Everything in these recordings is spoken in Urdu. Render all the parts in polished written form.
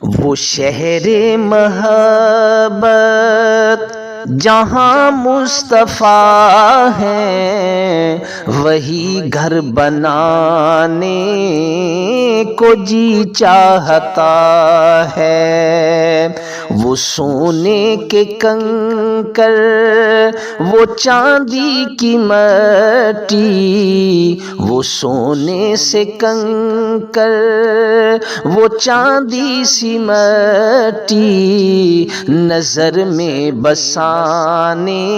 وہ شہر محبت جہاں مصطفیٰ ہیں، وہی گھر بنانے کو جی چاہتا ہے۔ وہ سونے کے کنکر، وہ چاندی کی مٹی، وہ سونے سے کنکر، وہ چاندی سی مٹی، نظر میں بسانے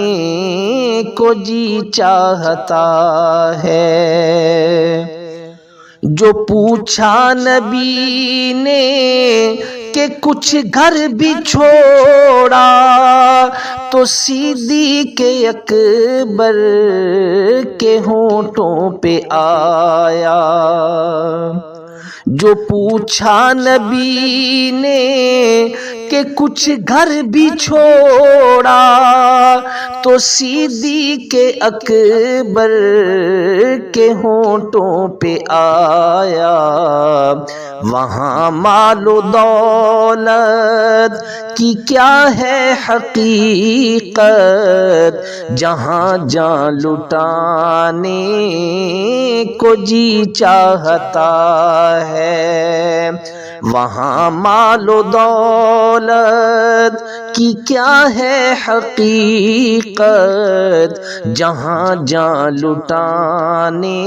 کو جی چاہتا ہے۔ جو پوچھا نبی نے کہ کچھ گھر بھی چھوڑا، تو صدیق اکبر کے ہونٹوں پہ آیا۔ جو پوچھا نبی نے کہ کچھ گھر بھی چھوڑا، تو صدیق اکبر کے ہونٹوں پہ آیا۔ وہاں مال و دولت کی کیا ہے حقیقت، جہاں جان لٹانے کو جی چاہتا ہے۔ وہاں مال و دولت کی کیا ہے حقیقت، جہاں جان لٹانے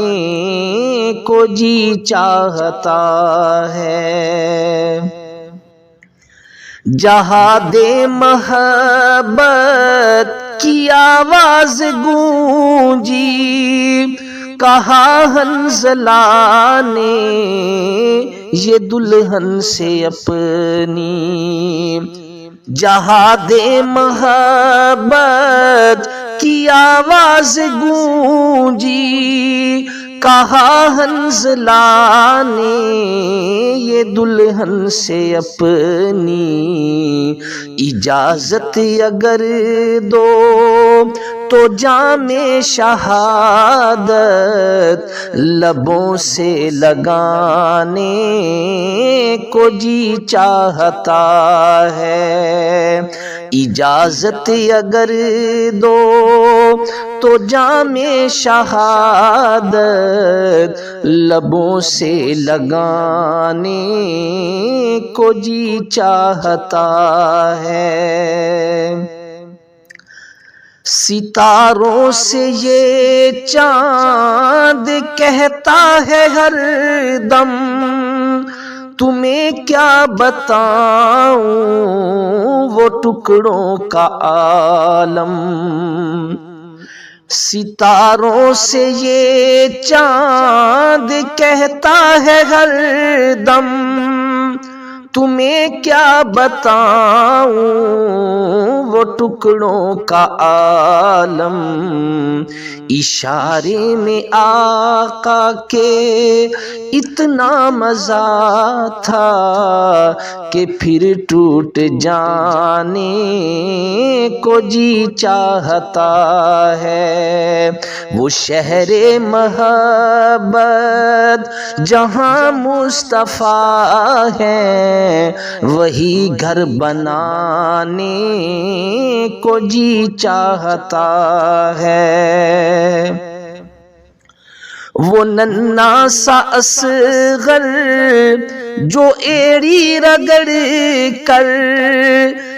کو جی چاہتا ہے۔ جہاد محبت کی آواز گونجی، کہا حنظلہ نے یہ دلہن سے اپنی۔ جہاد محبت کی آواز گونجی، کہا حنظلہ نے یہ دلہن سے اپنی۔ اجازت اگر دو تو جام شہادت لبوں سے لگانے کو جی چاہتا ہے۔ اجازت اگر دو تو جام شہادت لبوں سے لگانے کو جی چاہتا ہے۔ ستاروں سے یہ چاند کہتا ہے ہر دم، تمہیں کیا بتاؤں وہ ٹکڑوں کا عالم۔ ستاروں سے یہ چاند کہتا ہے ہر دم، تمہیں کیا بتاؤں وہ ٹکڑوں کا عالم۔ اشارے میں آقا کے اتنا مزہ تھا کہ پھر ٹوٹ جانے کو جی چاہتا ہے۔ وہ شہر محبت جہاں مصطفیٰ ہے، وہی گھر بنانے کو جی چاہتا ہے۔ وہ ننھا سا اصغر جو ایڑی رگڑ کر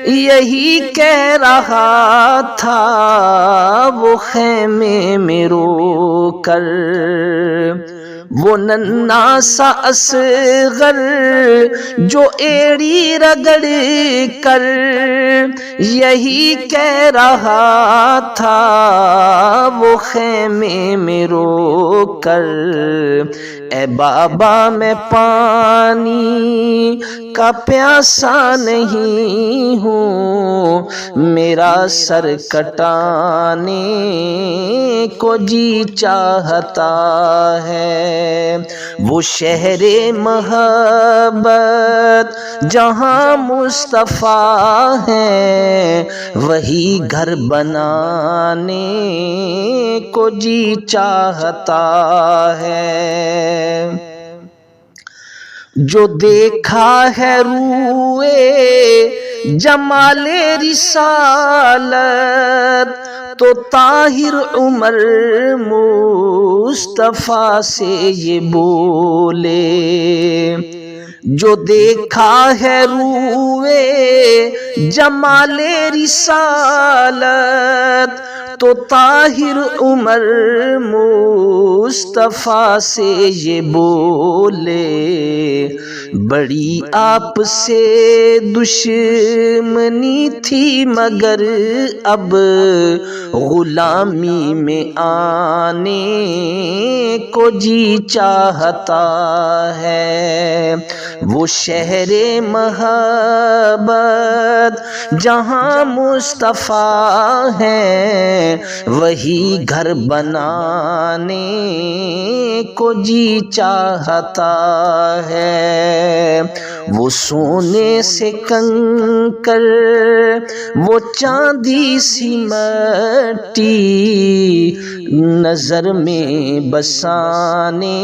یہی کہہ رہا تھا وہ خیمے میں رو کر۔ وہ ننھا سا اصغر جو ایڑی رگڑ کر یہی کہہ رہا تھا وہ خیمے میں رو کر۔ اے بابا میں پانی کا پیاسا نہیں ہوں، میرا سر کٹانے کو جی چاہتا ہے۔ وہ شہر محبت جہاں مصطفیٰ ہے، وہی گھر بنانے کو جی چاہتا ہے۔ جو دیکھا ہے روئے جمال رسالت تو طاہر عمر مصطفیٰ سے یہ بولے، جو دیکھا ہے روئے جمال رسالت تو طاہر عمر مصطفیٰ سے یہ بولے، بڑی آپ سے دشمنی تھی مگر اب غلامی میں آنے کو جی چاہتا ہے، وہ شہر محبت جہاں مصطفیٰ ہیں وہی گھر بنانے کو جی چاہتا ہے، وہ سونے سے کنکر وہ چاندی سی مٹی نظر میں بسانے